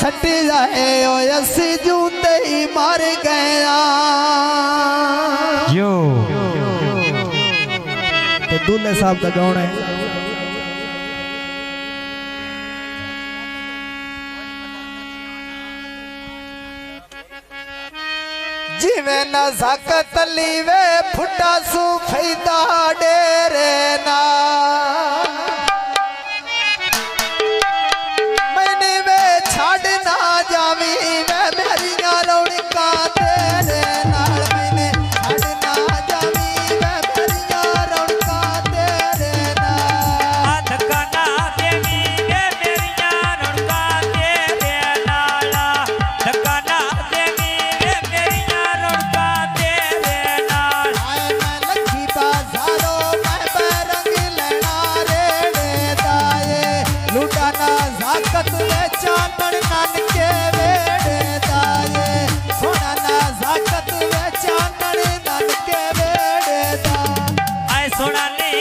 छट जाए ओ असी जूते ही मर गया जो तो दूल्हे साहब का गाना है। जिवे न सकत लीवे फुटा सु फैदा डेरे ना मैंने वे छाड़ ना जावी वे मेरिया रौनका तेरे नाल मैंने छाड़ ना जावी वे मेरिया रौनका तेरे नाल धक्का देवी वे मेरिया रौनका तेरे नाल धक्का देवी वे मेरिया रौनका तेरे नाल आए मैं लखी बाजारो मैं बैरंग लेना रेड़े दाए लुटाना जाकत वे चांदन नानके वेड़े दाए सोना ना जाकत वे चांदन नानके वेड़े दाए आए सोना नी